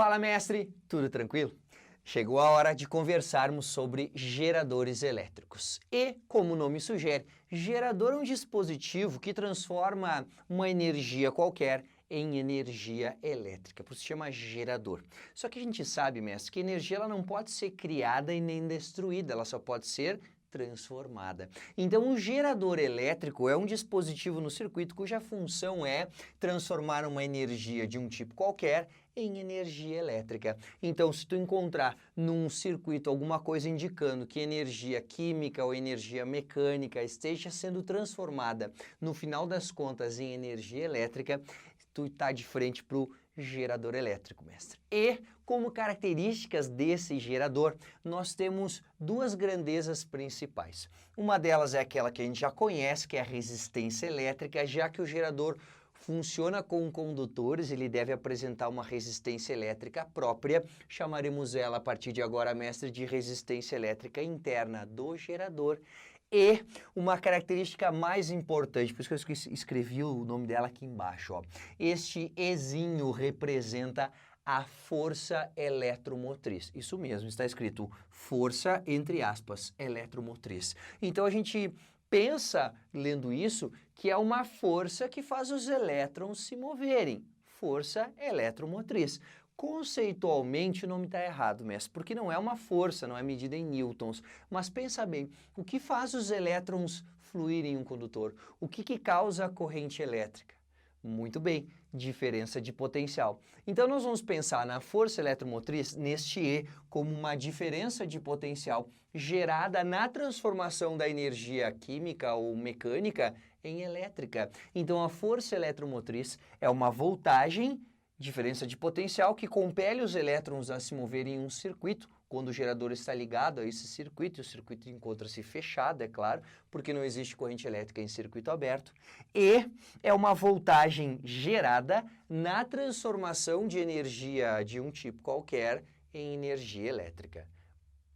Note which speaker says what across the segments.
Speaker 1: Fala, mestre! Tudo tranquilo? Chegou a hora de conversarmos sobre geradores elétricos. E, como o nome sugere, gerador é um dispositivo que transforma uma energia qualquer em energia elétrica, por isso se chama gerador. Só que a gente sabe, mestre, que a energia ela não pode ser criada e nem destruída, ela só pode ser transformada. Então, um gerador elétrico é um dispositivo no circuito cuja função é transformar uma energia de um tipo qualquer em energia elétrica. Então, se tu encontrar num circuito alguma coisa indicando que energia química ou energia mecânica esteja sendo transformada, no final das contas, em energia elétrica, tu está de frente para o gerador elétrico, mestre. E, como características desse gerador, nós temos duas grandezas principais. Uma delas é aquela que a gente já conhece, que é a resistência elétrica, já que o gerador funciona com condutores, ele deve apresentar uma resistência elétrica própria. Chamaremos ela, a partir de agora, mestre, de resistência elétrica interna do gerador. E uma característica mais importante, por isso que eu escrevi o nome dela aqui embaixo, ó. Este Ezinho representa a força eletromotriz. Isso mesmo, está escrito força, entre aspas, eletromotriz. Então a gente pensa, lendo isso, que é uma força que faz os elétrons se moverem. Força eletromotriz. Conceitualmente o nome está errado, mestre, porque não é uma força, não é medida em newtons. Mas pensa bem, o que faz os elétrons fluírem em um condutor? O que causa a corrente elétrica? Muito bem, diferença de potencial. Então nós vamos pensar na força eletromotriz, neste E, como uma diferença de potencial gerada na transformação da energia química ou mecânica em elétrica. Então a força eletromotriz é uma voltagem, diferença de potencial, que compele os elétrons a se moverem em um circuito, quando o gerador está ligado a esse circuito, e o circuito encontra-se fechado, é claro, porque não existe corrente elétrica em circuito aberto, e é uma voltagem gerada na transformação de energia de um tipo qualquer em energia elétrica.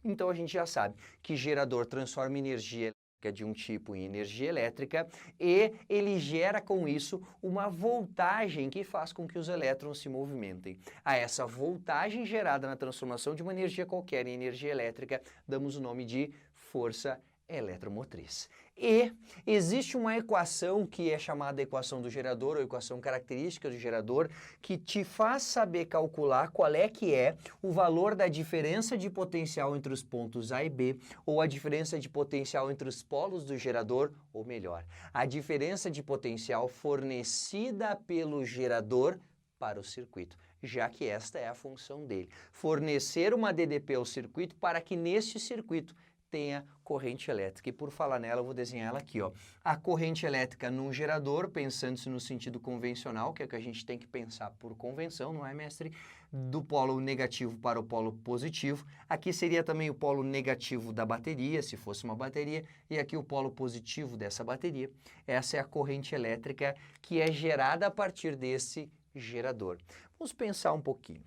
Speaker 1: Então a gente já sabe que gerador transforma energia de um tipo em energia elétrica e ele gera com isso uma voltagem que faz com que os elétrons se movimentem. A essa voltagem gerada na transformação de uma energia qualquer em energia elétrica, damos o nome de força eletromotriz. E existe uma equação que é chamada equação do gerador, ou equação característica do gerador, que te faz saber calcular qual é que é o valor da diferença de potencial entre os pontos A e B, ou a diferença de potencial entre os polos do gerador, ou melhor, a diferença de potencial fornecida pelo gerador para o circuito, já que esta é a função dele. Fornecer uma DDP ao circuito para que neste circuito tenha corrente elétrica. E por falar nela, eu vou desenhar ela aqui, ó. A corrente elétrica num gerador, pensando-se no sentido convencional, que é o que a gente tem que pensar por convenção, não é, mestre? Do polo negativo para o polo positivo. Aqui seria também o polo negativo da bateria, se fosse uma bateria, e aqui o polo positivo dessa bateria. Essa é a corrente elétrica que é gerada a partir desse gerador. Vamos pensar um pouquinho.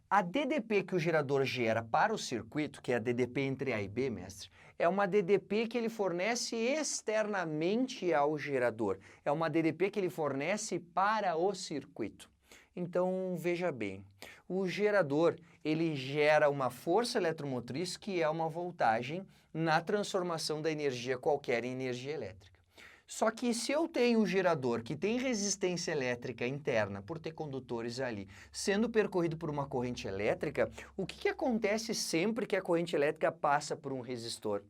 Speaker 1: A DDP que o gerador gera para o circuito, que é a DDP entre A e B, mestre, é uma DDP que ele fornece externamente ao gerador. É uma DDP que ele fornece para o circuito. Então, veja bem, o gerador, ele gera uma força eletromotriz que é uma voltagem na transformação da energia qualquer em energia elétrica. Só que se eu tenho um gerador que tem resistência elétrica interna, por ter condutores ali, sendo percorrido por uma corrente elétrica, o que acontece sempre que a corrente elétrica passa por um resistor?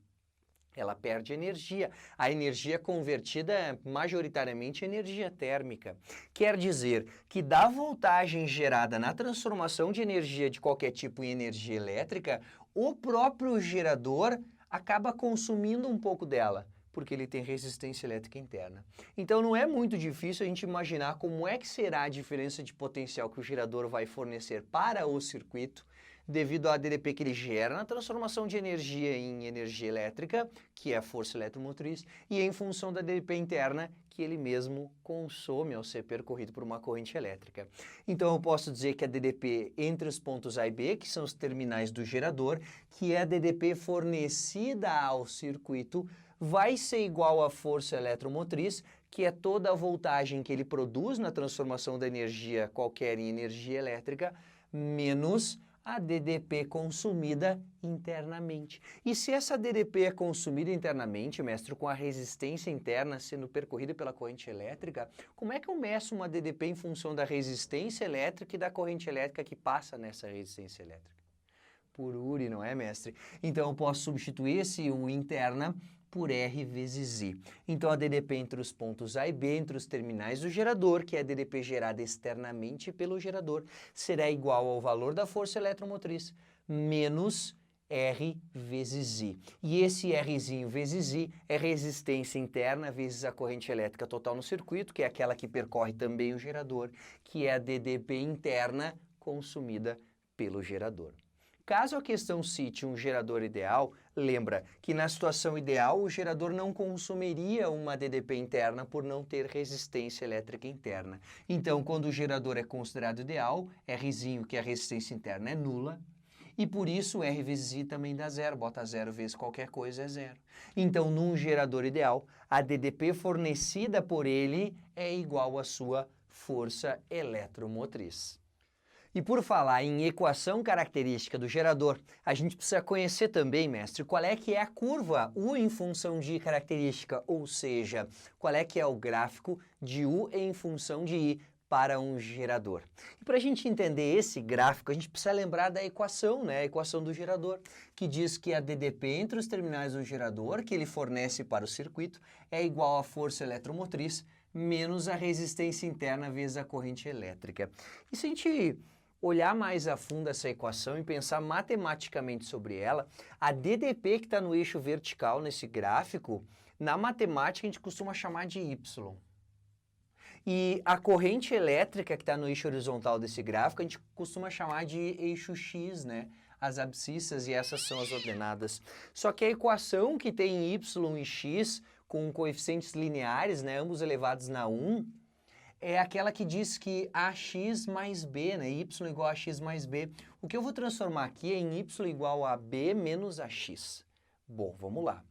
Speaker 1: Ela perde energia. A energia convertida é majoritariamente energia térmica. Quer dizer que da voltagem gerada na transformação de energia de qualquer tipo em energia elétrica, o próprio gerador acaba consumindo um pouco dela, porque ele tem resistência elétrica interna. Então não é muito difícil a gente imaginar como é que será a diferença de potencial que o gerador vai fornecer para o circuito, devido à DDP que ele gera na transformação de energia em energia elétrica, que é a força eletromotriz, e em função da DDP interna, que ele mesmo consome ao ser percorrido por uma corrente elétrica. Então eu posso dizer que a DDP entre os pontos A e B, que são os terminais do gerador, que é a DDP fornecida ao circuito, vai ser igual à força eletromotriz, que é toda a voltagem que ele produz na transformação da energia qualquer em energia elétrica, menos a DDP consumida internamente. E se essa DDP é consumida internamente, mestre, com a resistência interna sendo percorrida pela corrente elétrica, como é que eu meço uma DDP em função da resistência elétrica e da corrente elétrica que passa nessa resistência elétrica? Por Uri, não é, mestre? Então eu posso substituir esse U interna por R vezes Z. Então a DDP entre os pontos A e B, entre os terminais do gerador, que é a DDP gerada externamente pelo gerador, será igual ao valor da força eletromotriz menos R vezes Z. E esse Rzinho vezes Z é resistência interna vezes a corrente elétrica total no circuito, que é aquela que percorre também o gerador, que é a DDP interna consumida pelo gerador. Caso a questão cite um gerador ideal, lembra que na situação ideal o gerador não consumiria uma DDP interna por não ter resistência elétrica interna. Então, quando o gerador é considerado ideal, Rzinho, que é a resistência interna, é nula, e por isso R vezes I também dá zero, bota zero vezes qualquer coisa é zero. Então, num gerador ideal, a DDP fornecida por ele é igual à sua força eletromotriz. E por falar em equação característica do gerador, a gente precisa conhecer também, mestre, qual é que é a curva U em função de característica, ou seja, qual é que é o gráfico de U em função de I para um gerador. E para a gente entender esse gráfico, a gente precisa lembrar da equação, né? A equação do gerador, que diz que a DDP entre os terminais do gerador, que ele fornece para o circuito, é igual à força eletromotriz menos a resistência interna vezes a corrente elétrica. E se a gente olhar mais a fundo essa equação e pensar matematicamente sobre ela, a DDP que está no eixo vertical nesse gráfico, na matemática a gente costuma chamar de Y. E a corrente elétrica que está no eixo horizontal desse gráfico a gente costuma chamar de eixo X, né? As abscissas e essas são as ordenadas. Só que a equação que tem Y e X com coeficientes lineares, né, ambos elevados na 1, é aquela que diz que AX mais B, né? Y igual a AX mais B. O que eu vou transformar aqui é em Y igual a B menos AX. Bom, vamos lá.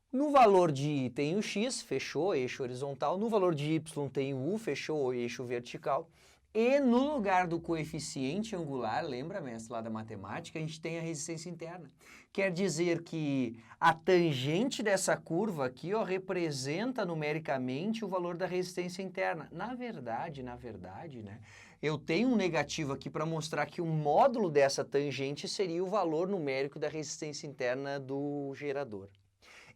Speaker 1: No valor de I tem o X, fechou, eixo horizontal. No valor de Y tem o U, fechou, eixo vertical. E no lugar do coeficiente angular, lembra, mestre, lá da matemática, a gente tem a resistência interna. Quer dizer que a tangente dessa curva aqui, ó, representa numericamente o valor da resistência interna. Na verdade, né, eu tenho um negativo aqui para mostrar que o módulo dessa tangente seria o valor numérico da resistência interna do gerador.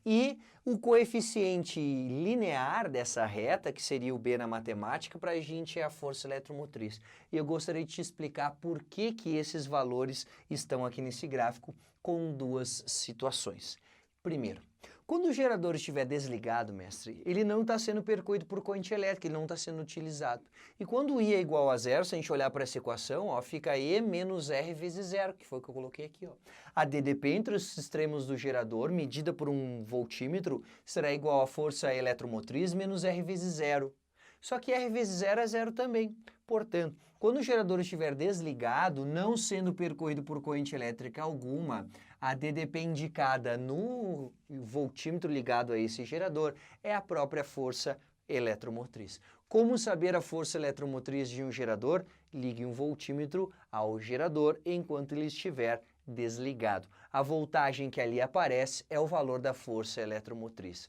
Speaker 1: E o coeficiente linear dessa reta, que seria o B na matemática, para a gente é a força eletromotriz. E eu gostaria de te explicar por que esses valores estão aqui nesse gráfico com duas situações. Primeiro, quando o gerador estiver desligado, mestre, ele não está sendo percorrido por corrente elétrica, ele não está sendo utilizado. E quando I é igual a zero, se a gente olhar para essa equação, ó, fica E menos R vezes zero, que foi o que eu coloquei aqui. Ó. A DDP entre os extremos do gerador, medida por um voltímetro, será igual à força eletromotriz menos R vezes zero. Só que R vezes zero é zero também. Portanto, quando o gerador estiver desligado, não sendo percorrido por corrente elétrica alguma, a DDP indicada no voltímetro ligado a esse gerador é a própria força eletromotriz. Como saber a força eletromotriz de um gerador? Ligue um voltímetro ao gerador enquanto ele estiver desligado. A voltagem que ali aparece é o valor da força eletromotriz.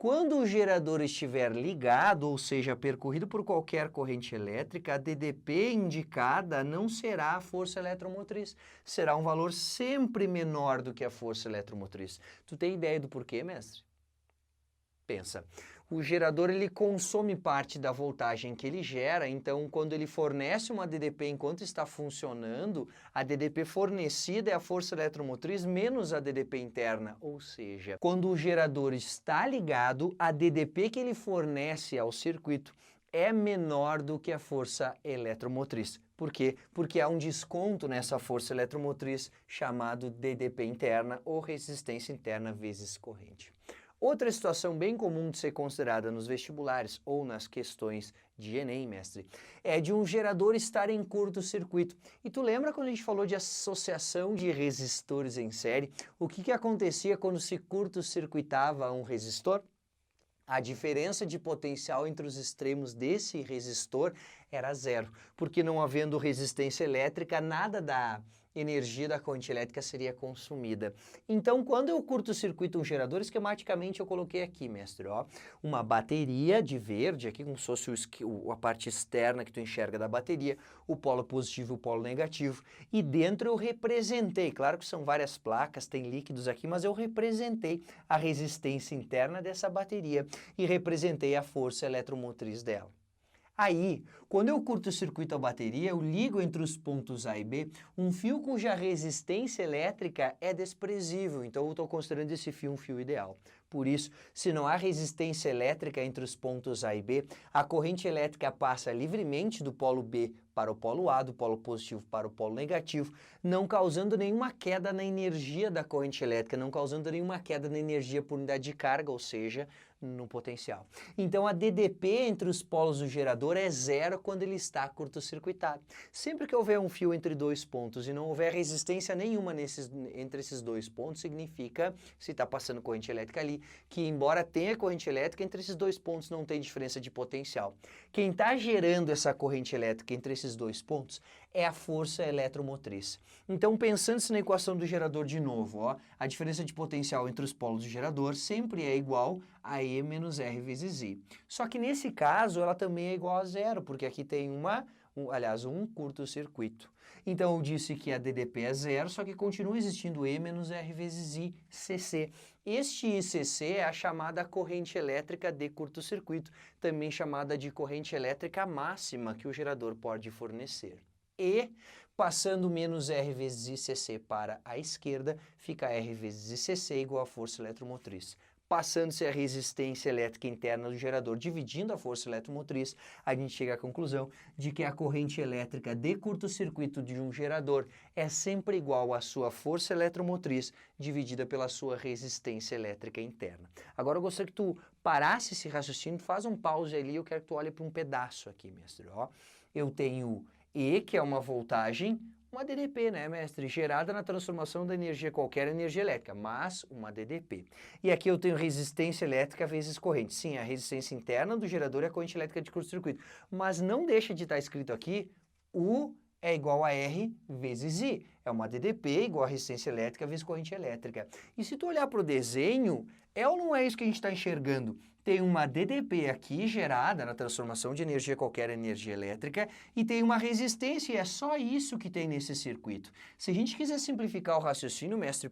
Speaker 1: Quando o gerador estiver ligado, ou seja, percorrido por qualquer corrente elétrica, a DDP indicada não será a força eletromotriz. Será um valor sempre menor do que a força eletromotriz. Tu tem ideia do porquê, mestre? Pensa. O gerador ele consome parte da voltagem que ele gera, então quando ele fornece uma DDP enquanto está funcionando, a DDP fornecida é a força eletromotriz menos a DDP interna, ou seja, quando o gerador está ligado, a DDP que ele fornece ao circuito é menor do que a força eletromotriz. Por quê? Porque há um desconto nessa força eletromotriz chamado DDP interna ou resistência interna vezes corrente. Outra situação bem comum de ser considerada nos vestibulares ou nas questões de Enem, mestre, é de um gerador estar em curto-circuito. E tu lembra quando a gente falou de associação de resistores em série? O que acontecia quando se curto-circuitava um resistor? A diferença de potencial entre os extremos desse resistor era zero, porque não havendo resistência elétrica, nada da energia da corrente elétrica seria consumida. Então, quando eu curto-circuito um gerador, esquematicamente eu coloquei aqui, mestre, ó, uma bateria de verde, aqui como se fosse a parte externa que tu enxerga da bateria, o polo positivo e o polo negativo, e dentro eu representei, claro que são várias placas, tem líquidos aqui, mas eu representei a resistência interna dessa bateria e representei a força eletromotriz dela. Aí, quando eu curto-circuito a bateria, eu ligo entre os pontos A e B um fio cuja resistência elétrica é desprezível, então eu estou considerando esse fio um fio ideal. Por isso, se não há resistência elétrica entre os pontos A e B, a corrente elétrica passa livremente do polo B para o polo A, do polo positivo para o polo negativo, não causando nenhuma queda na energia da corrente elétrica, não causando nenhuma queda na energia por unidade de carga, ou seja, no potencial. Então a DDP entre os polos do gerador é zero quando ele está curto-circuitado. Sempre que houver um fio entre dois pontos e não houver resistência nenhuma entre esses dois pontos, significa, se está passando corrente elétrica ali, que embora tenha corrente elétrica, entre esses dois pontos não tem diferença de potencial. Quem está gerando essa corrente elétrica entre esses dois pontos é a força eletromotriz. Então, pensando-se na equação do gerador de novo, ó, a diferença de potencial entre os polos do gerador sempre é igual a E menos R vezes I. Só que nesse caso, ela também é igual a zero, porque aqui tem um curto-circuito. Então, eu disse que a DDP é zero, só que continua existindo E menos R vezes I, CC. Este ICC é a chamada corrente elétrica de curto-circuito, também chamada de corrente elétrica máxima que o gerador pode fornecer. E, passando menos R vezes ICC para a esquerda, fica R vezes ICC igual a força eletromotriz. Passando-se a resistência elétrica interna do gerador dividindo a força eletromotriz, a gente chega à conclusão de que a corrente elétrica de curto-circuito de um gerador é sempre igual à sua força eletromotriz dividida pela sua resistência elétrica interna. Agora eu gostaria que tu parasse esse raciocínio, faz um pause ali, eu quero que tu olhe para um pedaço aqui, mestre. Ó, eu tenho E, que é uma voltagem, uma DDP, né, mestre? Gerada na transformação da energia, qualquer energia elétrica, mas uma DDP. E aqui eu tenho resistência elétrica vezes corrente. Sim, a resistência interna do gerador é a corrente elétrica de curto-circuito. Mas não deixa de estar escrito aqui, U é igual a R vezes I. É uma DDP igual a resistência elétrica vezes corrente elétrica. E se tu olhar para o desenho, é ou não é isso que a gente está enxergando? Tem uma DDP aqui gerada na transformação de energia qualquer energia elétrica e tem uma resistência e é só isso que tem nesse circuito. Se a gente quiser simplificar o raciocínio, mestre,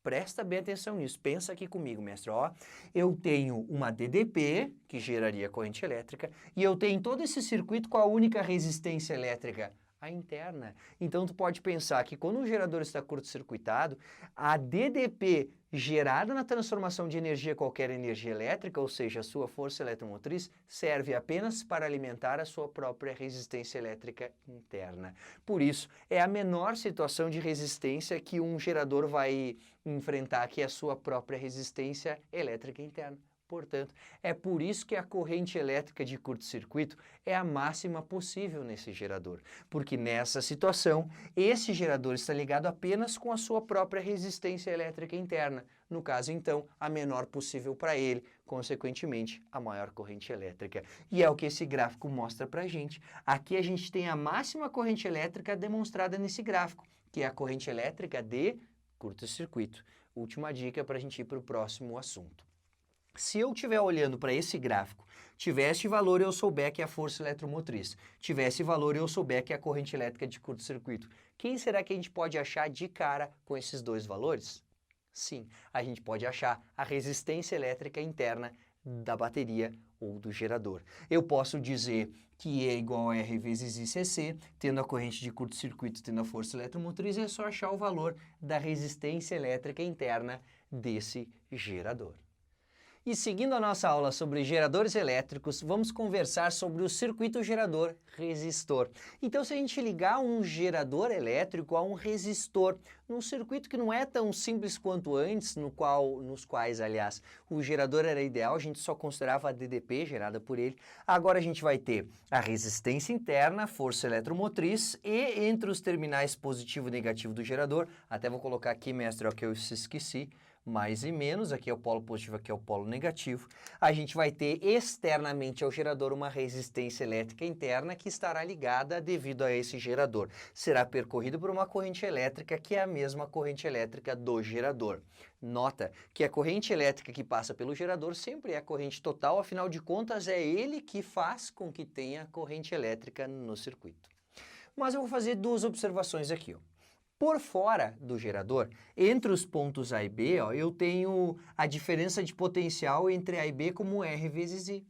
Speaker 1: presta bem atenção nisso. Pensa aqui comigo, mestre. Ó, eu tenho uma DDP, que geraria corrente elétrica, e eu tenho todo esse circuito com a única resistência elétrica, a interna. Então, tu pode pensar que quando o gerador está curto-circuitado, a DDP gerada na transformação de energia qualquer energia elétrica, ou seja, a sua força eletromotriz, serve apenas para alimentar a sua própria resistência elétrica interna. Por isso, é a menor situação de resistência que um gerador vai enfrentar, que é a sua própria resistência elétrica interna. Portanto, é por isso que a corrente elétrica de curto-circuito é a máxima possível nesse gerador, porque nessa situação, esse gerador está ligado apenas com a sua própria resistência elétrica interna, no caso, então, a menor possível para ele, consequentemente, a maior corrente elétrica. E é o que esse gráfico mostra para a gente. Aqui a gente tem a máxima corrente elétrica demonstrada nesse gráfico, que é a corrente elétrica de curto-circuito. Última dica para a gente ir para o próximo assunto. Se eu estiver olhando para esse gráfico, tivesse valor e eu souber que é a força eletromotriz, tivesse valor e eu souber que é a corrente elétrica de curto-circuito, quem será que a gente pode achar de cara com esses dois valores? Sim, a gente pode achar a resistência elétrica interna da bateria ou do gerador. Eu posso dizer que E é igual a R vezes ICC, tendo a corrente de curto-circuito, tendo a força eletromotriz, é só achar o valor da resistência elétrica interna desse gerador. E seguindo a nossa aula sobre geradores elétricos, vamos conversar sobre o circuito gerador resistor. Então, se a gente ligar um gerador elétrico a um resistor, num circuito que não é tão simples quanto antes, nos quais, aliás, o gerador era ideal, a gente só considerava a DDP gerada por ele. Agora a gente vai ter a resistência interna, a força eletromotriz e entre os terminais positivo e negativo do gerador, até vou colocar aqui, mestre, ó, que eu esqueci, mais e menos, aqui é o polo positivo, aqui é o polo negativo, a gente vai ter externamente ao gerador uma resistência elétrica interna que estará ligada devido a esse gerador. Será percorrido por uma corrente elétrica que é a mesma corrente elétrica do gerador. Nota que a corrente elétrica que passa pelo gerador sempre é a corrente total, afinal de contas é ele que faz com que tenha corrente elétrica no circuito. Mas eu vou fazer duas observações aqui, ó. Por fora do gerador, entre os pontos A e B, ó, eu tenho a diferença de potencial entre A e B como R vezes I.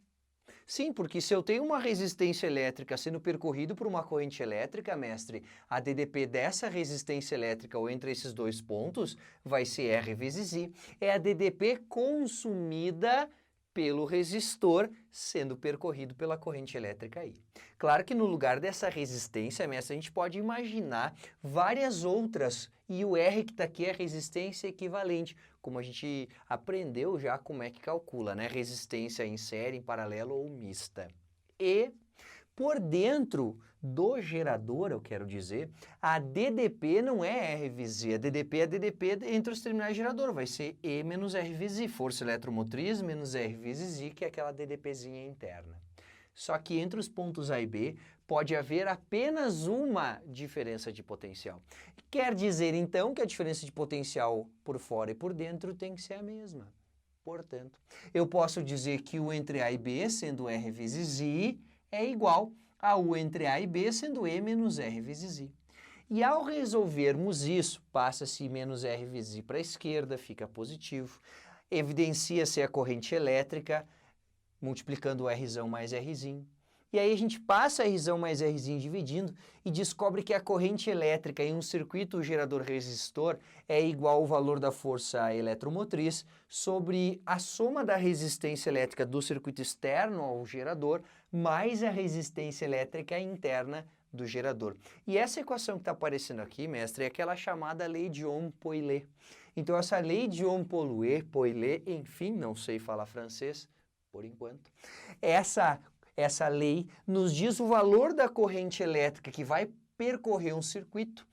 Speaker 1: Sim, porque se eu tenho uma resistência elétrica sendo percorrido por uma corrente elétrica, mestre, a DDP dessa resistência elétrica ou entre esses dois pontos vai ser R vezes I. É a DDP consumida pelo resistor sendo percorrido pela corrente elétrica I. Claro que no lugar dessa resistência, mestre, a gente pode imaginar várias outras, e o R que está aqui é resistência equivalente, como a gente aprendeu já como é que calcula, né? Resistência em série, em paralelo ou mista. E por dentro do gerador, eu quero dizer, a DDP não é R vezes I, a DDP é a DDP entre os terminais de gerador, vai ser E menos R vezes I, força eletromotriz menos R vezes I, que é aquela DDPzinha interna. Só que entre os pontos A e B pode haver apenas uma diferença de potencial. Quer dizer, então, que a diferença de potencial por fora e por dentro tem que ser a mesma. Portanto, eu posso dizer que o entre A e B, sendo R vezes I, é igual a U entre A e B, sendo E menos R vezes I. E ao resolvermos isso, passa-se menos R vezes I para a esquerda, fica positivo. Evidencia-se a corrente elétrica, multiplicando o Rzinho mais Rzinho. E aí a gente passa Rzinho mais Rzinho dividindo e descobre que a corrente elétrica em um circuito gerador-resistor é igual ao valor da força eletromotriz sobre a soma da resistência elétrica do circuito externo ao gerador mais a resistência elétrica interna do gerador. E essa equação que está aparecendo aqui, mestre, é aquela chamada lei de Ohm-Poilet. Então essa lei de Ohm-Poilet, enfim, não sei falar francês, por enquanto, essa lei nos diz o valor da corrente elétrica que vai percorrer um circuito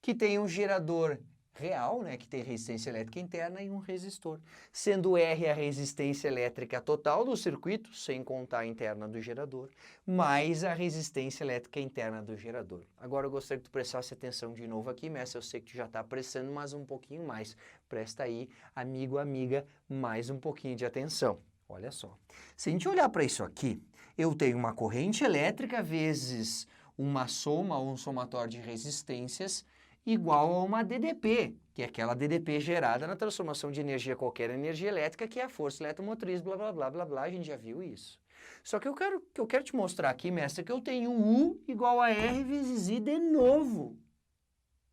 Speaker 1: que tem um gerador real, né, que tem resistência elétrica interna e um resistor, sendo R a resistência elétrica total do circuito, sem contar a interna do gerador, mais a resistência elétrica interna do gerador. Agora eu gostaria que tu prestasse atenção de novo aqui, mestre, eu sei que tu já está prestando, mas um pouquinho mais. Presta aí, amigo, amiga, mais um pouquinho de atenção. Olha só, se a gente olhar para isso aqui, eu tenho uma corrente elétrica vezes uma soma ou um somatório de resistências igual a uma DDP, que é aquela DDP gerada na transformação de energia qualquer em energia elétrica, que é a força eletromotriz, blá, blá, blá, blá, blá, a gente já viu isso. Só que eu quero te mostrar aqui, mestre, que eu tenho U igual a R vezes I de novo.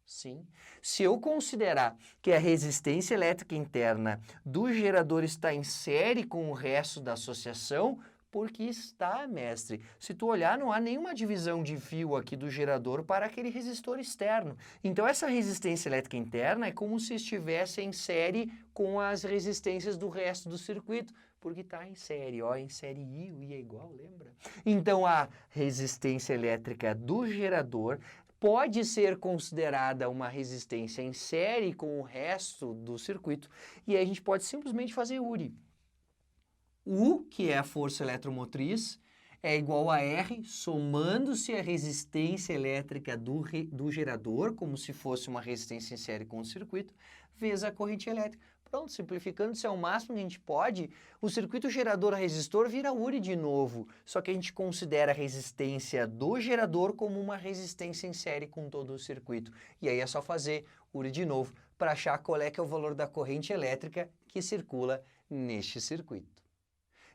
Speaker 1: Sim. Se eu considerar que a resistência elétrica interna do gerador está em série com o resto da associação, porque está, mestre. Se tu olhar, não há nenhuma divisão de fio aqui do gerador para aquele resistor externo. Então, essa resistência elétrica interna é como se estivesse em série com as resistências do resto do circuito, porque está em série, ó, em série I, o I é igual, lembra? Então, a resistência elétrica do gerador pode ser considerada uma resistência em série com o resto do circuito, e aí a gente pode simplesmente fazer URI. U, que é a força eletromotriz, é igual a R, somando-se a resistência elétrica do gerador, como se fosse uma resistência em série com o circuito, vezes a corrente elétrica. Pronto, simplificando-se ao máximo que a gente pode, o circuito gerador-resistor vira URI de novo, só que a gente considera a resistência do gerador como uma resistência em série com todo o circuito. E aí é só fazer URI de novo para achar qual é que é o valor da corrente elétrica que circula neste circuito.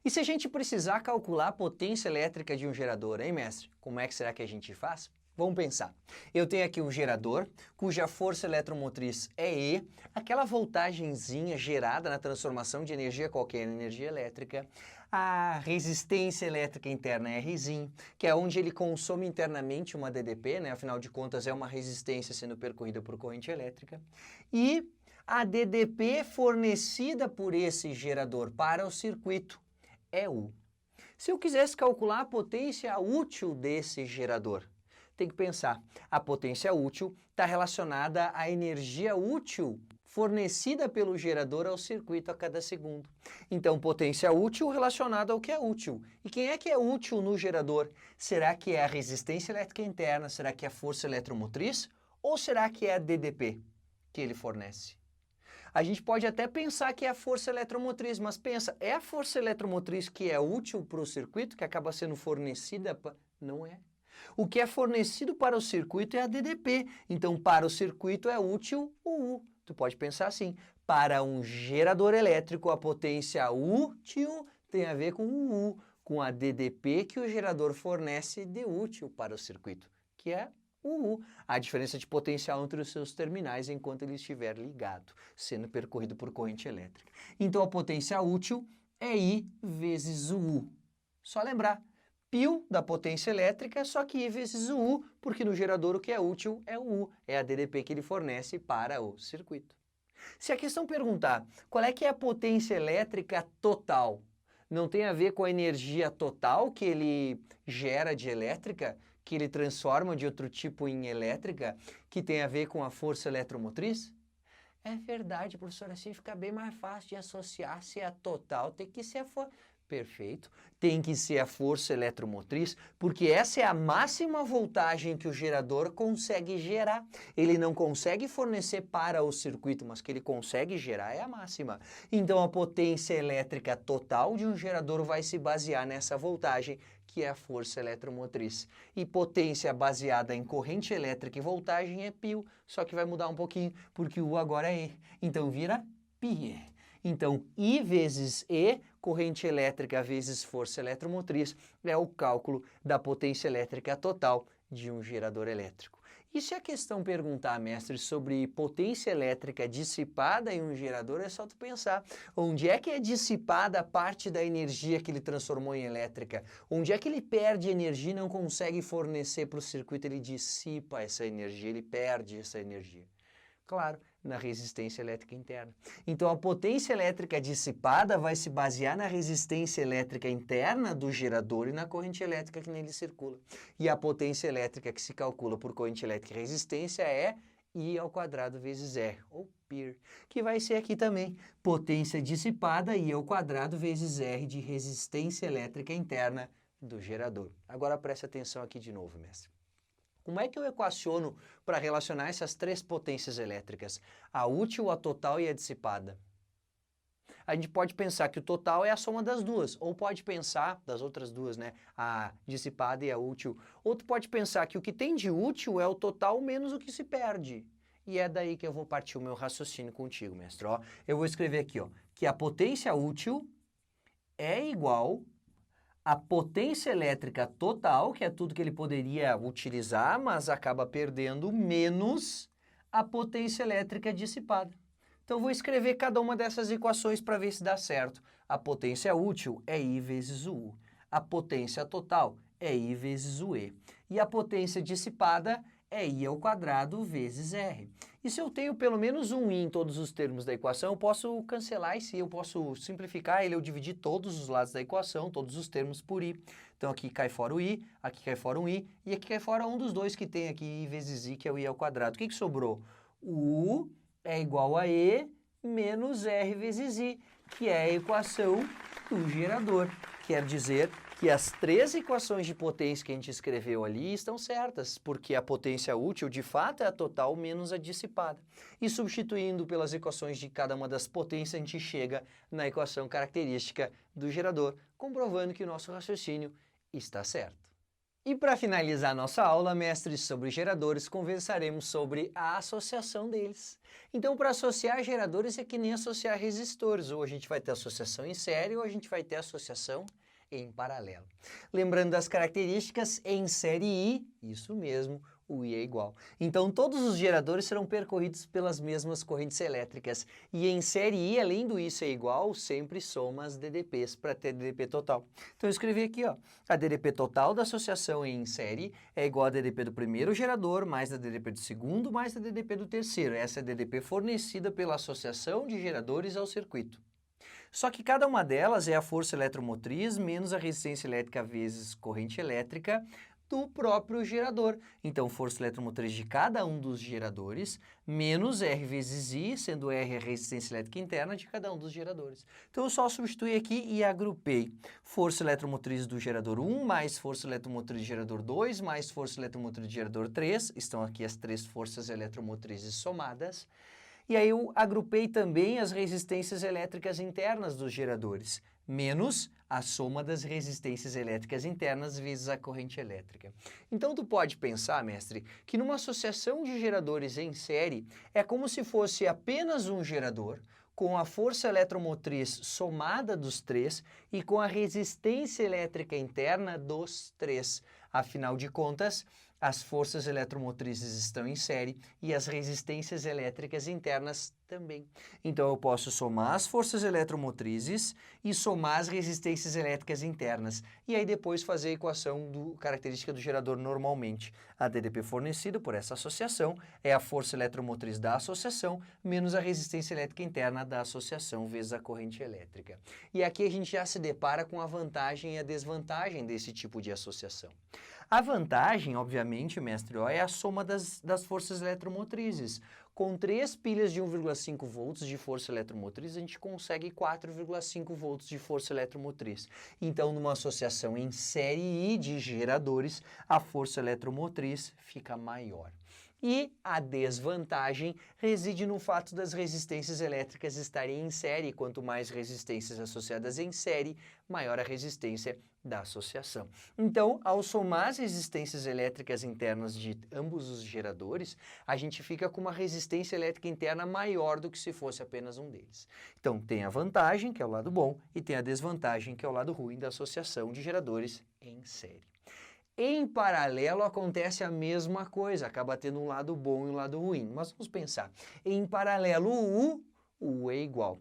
Speaker 1: E se a gente precisar calcular a potência elétrica de um gerador, hein, mestre? Como é que será que a gente faz? Vamos pensar. Eu tenho aqui um gerador, cuja força eletromotriz é E, aquela voltagenzinha gerada na transformação de energia qualquer em energia elétrica. A resistência elétrica interna é Rzinho, que é onde ele consome internamente uma DDP, né? Afinal de contas, é uma resistência sendo percorrida por corrente elétrica. E a DDP fornecida por esse gerador para o circuito é U. Se eu quisesse calcular a potência útil desse gerador, tem que pensar, a potência útil está relacionada à energia útil fornecida pelo gerador ao circuito a cada segundo. Então, potência útil relacionada ao que é útil. E quem é que é útil no gerador? Será que é a resistência elétrica interna? Será que é a força eletromotriz? Ou será que é a DDP que ele fornece? A gente pode até pensar que é a força eletromotriz, mas pensa, é a força eletromotriz que é útil para o circuito, que acaba sendo fornecida? Não é. O que é fornecido para o circuito é a DDP, então para o circuito é útil o U. Tu pode pensar assim, para um gerador elétrico a potência útil tem a ver com o U, com a DDP que o gerador fornece de útil para o circuito, que é o U, a diferença de potencial entre os seus terminais enquanto ele estiver ligado, sendo percorrido por corrente elétrica. Então a potência útil é I vezes o U. Só lembrar, π da potência elétrica, só que I vezes o U, porque no gerador o que é útil é o U, é a DDP que ele fornece para o circuito. Se a questão perguntar qual é que é a potência elétrica total, não tem a ver com a energia total que ele gera de elétrica, que ele transforma de outro tipo em elétrica, que tem a ver com a força eletromotriz? É verdade, professor, assim fica bem mais fácil de associar se é a total, tem que ser a força. Perfeito, tem que ser a força eletromotriz, porque essa é a máxima voltagem que o gerador consegue gerar. Ele não consegue fornecer para o circuito, mas que ele consegue gerar é a máxima. Então a potência elétrica total de um gerador vai se basear nessa voltagem, que é a força eletromotriz. E potência baseada em corrente elétrica e voltagem é π, só que vai mudar um pouquinho, porque o U agora é E. Então vira π. Então, I vezes E, corrente elétrica vezes força eletromotriz, é o cálculo da potência elétrica total de um gerador elétrico. E se a questão perguntar, mestre, sobre potência elétrica dissipada em um gerador, é só tu pensar, onde é que é dissipada a parte da energia que ele transformou em elétrica? Onde é que ele perde energia e não consegue fornecer para o circuito? Ele dissipa essa energia, ele perde essa energia. Claro, na resistência elétrica interna. Então, a potência elétrica dissipada vai se basear na resistência elétrica interna do gerador e na corrente elétrica que nele circula. E a potência elétrica que se calcula por corrente elétrica e resistência é I ao quadrado vezes R, ou π, que vai ser aqui também. Potência dissipada, I ao quadrado vezes R de resistência elétrica interna do gerador. Agora preste atenção aqui de novo, mestre. Como é que eu equaciono para relacionar essas três potências elétricas? A útil, a total e a dissipada. A gente pode pensar que o total é a soma das duas, ou pode pensar, das outras duas, né? A dissipada e a útil. Ou tu pode pensar que o que tem de útil é o total menos o que se perde. E é daí que eu vou partir o meu raciocínio contigo, mestre. Ó, eu vou escrever aqui, ó, que a potência útil é igual a potência elétrica total, que é tudo que ele poderia utilizar, mas acaba perdendo, menos a potência elétrica dissipada. Então, vou escrever cada uma dessas equações para ver se dá certo. A potência útil é I vezes o U. A potência total é I vezes o E. E a potência dissipada é I ao quadrado vezes R. E se eu tenho pelo menos um I em todos os termos da equação, eu posso cancelar esse I, eu posso simplificar ele, eu dividir todos os lados da equação, todos os termos por I. Então aqui cai fora o I, aqui cai fora um I, e aqui cai fora um dos dois que tem aqui, I vezes I, que é o I ao quadrado. O que sobrou? O U é igual a E menos R vezes I, que é a equação do gerador. Quer dizer que as três equações de potência que a gente escreveu ali estão certas, porque a potência útil, de fato, é a total menos a dissipada. E substituindo pelas equações de cada uma das potências, a gente chega na equação característica do gerador, comprovando que o nosso raciocínio está certo. E para finalizar nossa aula, mestres, sobre geradores, conversaremos sobre a associação deles. Então, para associar geradores é que nem associar resistores, ou a gente vai ter associação em série, ou a gente vai ter associação em paralelo. Lembrando das características, em série I, isso mesmo, o I é igual. Então, todos os geradores serão percorridos pelas mesmas correntes elétricas. E em série I, além do I ser igual, sempre soma as DDPs para ter DDP total. Então, eu escrevi aqui, ó, a DDP total da associação em série é igual a DDP do primeiro gerador, mais a DDP do segundo, mais a DDP do terceiro. Essa é a DDP fornecida pela associação de geradores ao circuito. Só que cada uma delas é a força eletromotriz menos a resistência elétrica vezes corrente elétrica do próprio gerador. Então, força eletromotriz de cada um dos geradores, menos R vezes I, sendo R a resistência elétrica interna de cada um dos geradores. Então, eu só substituí aqui e agrupei força eletromotriz do gerador 1, mais força eletromotriz do gerador 2, mais força eletromotriz do gerador 3, estão aqui as três forças eletromotrizes somadas. E aí eu agrupei também as resistências elétricas internas dos geradores, menos a soma das resistências elétricas internas vezes a corrente elétrica. Então tu pode pensar, mestre, que numa associação de geradores em série é como se fosse apenas um gerador com a força eletromotriz somada dos três e com a resistência elétrica interna dos três. Afinal de contas, as forças eletromotrizes estão em série e as resistências elétricas internas também. Então, eu posso somar as forças eletromotrizes e somar as resistências elétricas internas. E aí, depois, fazer a equação característica do gerador normalmente. A DDP fornecida por essa associação é a força eletromotriz da associação menos a resistência elétrica interna da associação vezes a corrente elétrica. E aqui a gente já se depara com a vantagem e a desvantagem desse tipo de associação. A vantagem, obviamente, mestre, é a soma das forças eletromotrizes. Com 3 pilhas de 1,5 volts de força eletromotriz, a gente consegue 4,5 volts de força eletromotriz. Então, numa associação em série de geradores, a força eletromotriz fica maior. E a desvantagem reside no fato das resistências elétricas estarem em série. Quanto mais resistências associadas em série, maior a resistência da associação. Então, ao somar as resistências elétricas internas de ambos os geradores, a gente fica com uma resistência elétrica interna maior do que se fosse apenas um deles. Então, tem a vantagem, que é o lado bom, e tem a desvantagem, que é o lado ruim da associação de geradores em série. Em paralelo acontece a mesma coisa, acaba tendo um lado bom e um lado ruim. Mas vamos pensar, em paralelo o U é igual.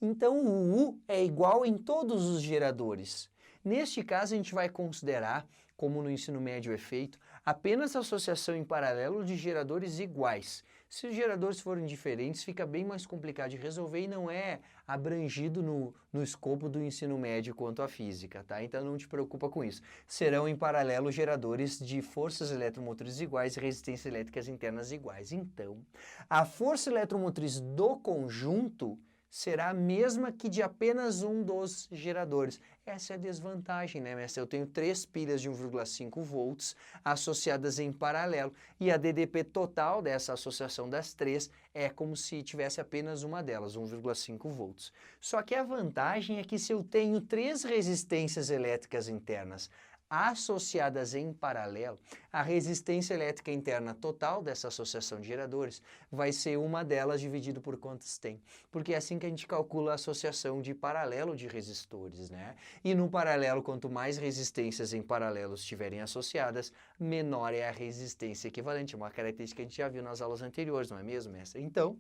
Speaker 1: Então o U é igual em todos os geradores. Neste caso a gente vai considerar, como no ensino médio é feito, apenas a associação em paralelo de geradores iguais. Se os geradores forem diferentes, fica bem mais complicado de resolver e não é abrangido no escopo do ensino médio quanto à física, tá? Então não te preocupa com isso. Serão em paralelo geradores de forças eletromotrizes iguais e resistências elétricas internas iguais. Então, a força eletromotriz do conjunto será a mesma que de apenas um dos geradores. Essa é a desvantagem, né, mestre? Eu tenho 3 pilhas de 1,5 volts associadas em paralelo e a DDP total dessa associação das três é como se tivesse apenas uma delas, 1,5 volts. Só que a vantagem é que se eu tenho 3 resistências elétricas internas associadas em paralelo, a resistência elétrica interna total dessa associação de geradores vai ser uma delas dividido por quantas tem. Porque é assim que a gente calcula a associação de paralelo de resistores, né? E no paralelo, quanto mais resistências em paralelo estiverem associadas, menor é a resistência equivalente. Uma característica que a gente já viu nas aulas anteriores, não é mesmo, mestre? Então,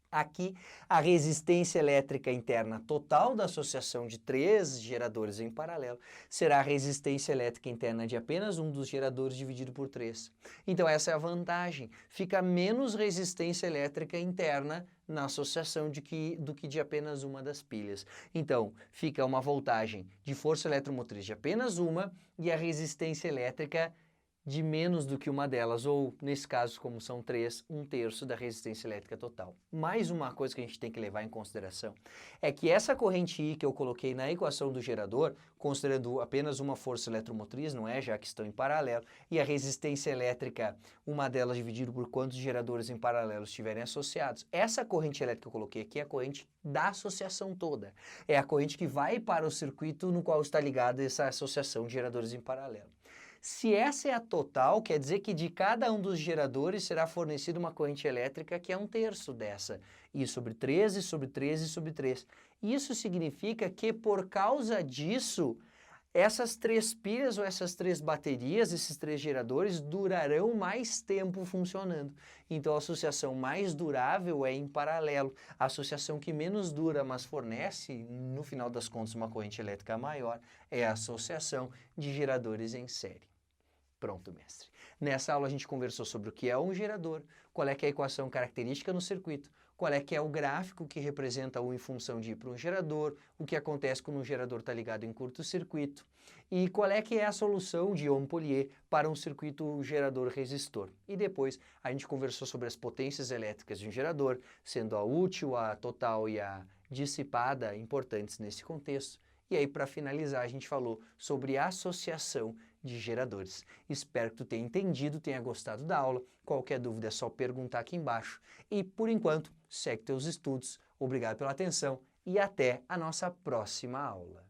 Speaker 1: aqui, a resistência elétrica interna total da associação de 3 geradores em paralelo será a resistência elétrica interna de apenas um dos geradores dividido por 3. Então, essa é a vantagem. Fica menos resistência elétrica interna na associação do que de apenas uma das pilhas. Então, fica uma voltagem de força eletromotriz de apenas uma e a resistência elétrica de menos do que uma delas, ou, nesse caso, como são 3, 1/3 da resistência elétrica total. Mais uma coisa que a gente tem que levar em consideração é que essa corrente I que eu coloquei na equação do gerador, considerando apenas uma força eletromotriz, não é? Já que estão em paralelo, e a resistência elétrica, uma delas dividido por quantos geradores em paralelo estiverem associados. Essa corrente elétrica que eu coloquei aqui é a corrente da associação toda. É a corrente que vai para o circuito no qual está ligada essa associação de geradores em paralelo. Se essa é a total, quer dizer que de cada um dos geradores será fornecida uma corrente elétrica que é 1/3 dessa. I sobre 13, sobre 13, sobre 3. Isso significa que por causa disso, essas 3 pilhas ou essas 3 baterias, esses 3 geradores, durarão mais tempo funcionando. Então a associação mais durável é em paralelo. A associação que menos dura, mas fornece, no final das contas, uma corrente elétrica maior, é a associação de geradores em série. Pronto, mestre. Nessa aula a gente conversou sobre o que é um gerador, qual é que é a equação característica no circuito, qual é que é o gráfico que representa U em função de I para um gerador, o que acontece quando um gerador está ligado em curto-circuito, e qual é que é a solução de Ohm-Polier para um circuito gerador-resistor. E depois a gente conversou sobre as potências elétricas de um gerador, sendo a útil, a total e a dissipada importantes nesse contexto. E aí, para finalizar, a gente falou sobre a associação de geradores. Espero que tu tenha entendido, tenha gostado da aula. Qualquer dúvida é só perguntar aqui embaixo. E, por enquanto, segue teus estudos. Obrigado pela atenção e até a nossa próxima aula.